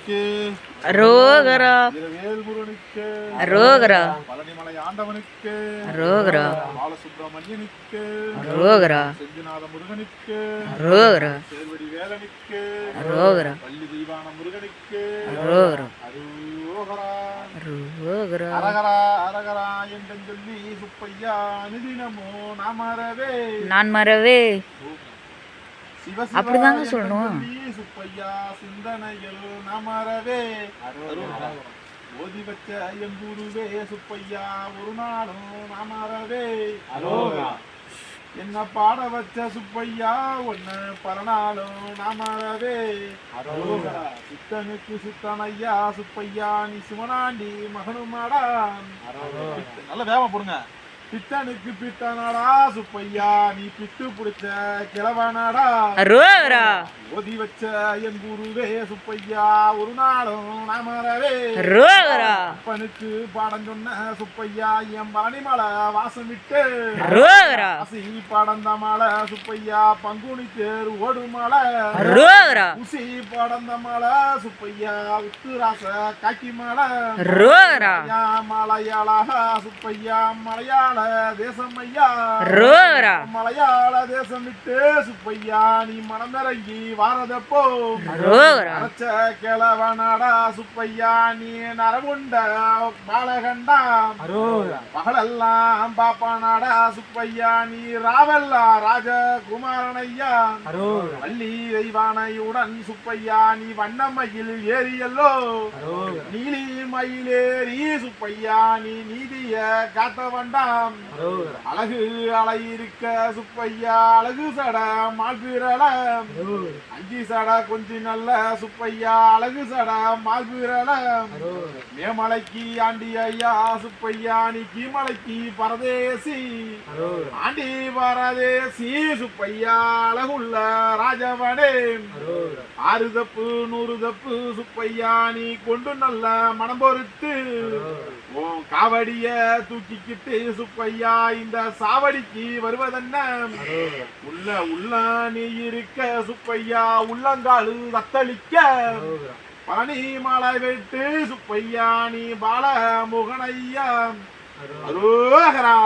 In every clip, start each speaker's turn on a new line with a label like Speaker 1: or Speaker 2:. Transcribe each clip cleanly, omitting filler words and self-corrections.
Speaker 1: முருகனுக்கு
Speaker 2: அரோகரா.
Speaker 1: வீரவேல் முருகனுக்கு
Speaker 2: அரோகரா.
Speaker 1: பழனிமலை ஆண்டவனுக்கு
Speaker 2: அரோகரா.
Speaker 1: பாலசுப்ரமணியனுக்கு
Speaker 2: அரோகரா.
Speaker 1: செஞ்சுநாத முருகனுக்கு
Speaker 2: அரோகரா.
Speaker 1: சேர்வடி வேலனுக்கு
Speaker 2: அரோகரா.
Speaker 1: பள்ளி தெய்வான முருகனுக்கு
Speaker 2: அரோகரா.
Speaker 1: அரோகரா.
Speaker 2: அரோகரா.
Speaker 1: அரகரா அரகரா என்று சொல்லி சுப்பையா நிதினமோ நாமரவே
Speaker 2: நான் மறவே.
Speaker 1: சிவசிவா
Speaker 2: அப்படிதாங்க சொல்லணும்.
Speaker 1: சுப்பையா சிந்தனையில் நாமரவே ஓதி வச்ச என் குருவே சுப்பையா ஒரு நாளும் நாமரவே என்ன பாட வச்ச சுப்பையா ஒன்னு பரநாளும் நாமரவே சித்தனுக்கு சித்தனையா சுப்பையா நீ சிவனாண்டி மகனுமாடா. நல்ல வேகமா போடுங்க. பித்தனுக்கு பித்தனாடா சுப்பையா நீ பித்து பிடிச்ச கிழவனாடா.
Speaker 2: அரோகரா.
Speaker 1: ஓதி வச்ச என் குருவே சுப்பையா ஒரு நாளும் நாமரவே.
Speaker 2: அரோகரா.
Speaker 1: அப்பனுக்கு பாடம் சொன்ன சுப்பையா என் பழனிமலை வாசம் விட்டு
Speaker 2: அரோகரா.
Speaker 1: அசி பாடந்த மலை சுப்பையா பங்குனி தேர் ஓடுமலை.
Speaker 2: அரோகரா.
Speaker 1: உசி பாடந்த மலை சுப்பையா உத்துராச காக்கி மலை.
Speaker 2: அரோகரா.
Speaker 1: மலையாள சுப்பையா மலையாள தேசம் ஐயா.
Speaker 2: அரோகரா.
Speaker 1: மலையாள தேசம் விட்டு சுப்பையா நீ மனமிறங்கி வாரதப்போ அரைச்ச கிழவனாடா சுப்பையா நீ நரமுண்ட பாலகண்டா. பகலெல்லாம் பாப்பானாடா சுப்பையா நீ ராவல்லா ராஜகுமாரனையா. வள்ளி தெய்வானையுடன் சுப்பையா நீ வண்ணமயில் ஏரியல்லோ. நீலி மயிலேறி சுப்பையா நீ நீதிய காத்த வண்டாம். அழகு அலையிருக்க சுப்பையா அழகு சட மால்பீரல. அஞ்சி சட கொஞ்சி நல்ல சுப்பையா அழகு சட மால்பீரல. மேமலைக்கு ஆண்டி ஐயா சுப்பையா நீ கீமலைக்கு பரதேசி. ஆண்டி பரதேசி சுப்பையா அழகுள்ள ராஜவனே. 6 தப்பு 100 தப்பு சுப்பையா நீ கொண்டு நல்ல மனம் பொறுத்து காவடிய தூக்கிக்கிட்டு சுப்பையா இந்த சாவடிக்கு வருவதென்ன. உள்ள நீ இருக்க சுப்பையா உள்ளங்காலு தத்தளிக்க. பழனி மலை விட்டு சுப்பையா நீ பால முகனையா. அரோகரா.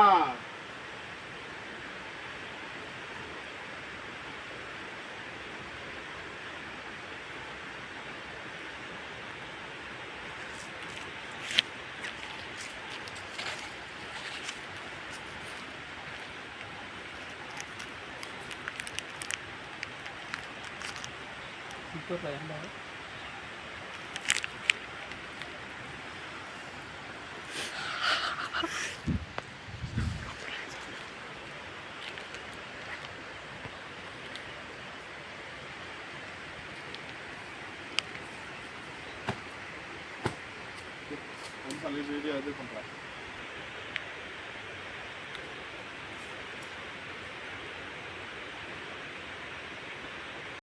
Speaker 1: வீடியோ இது பண்றேன்.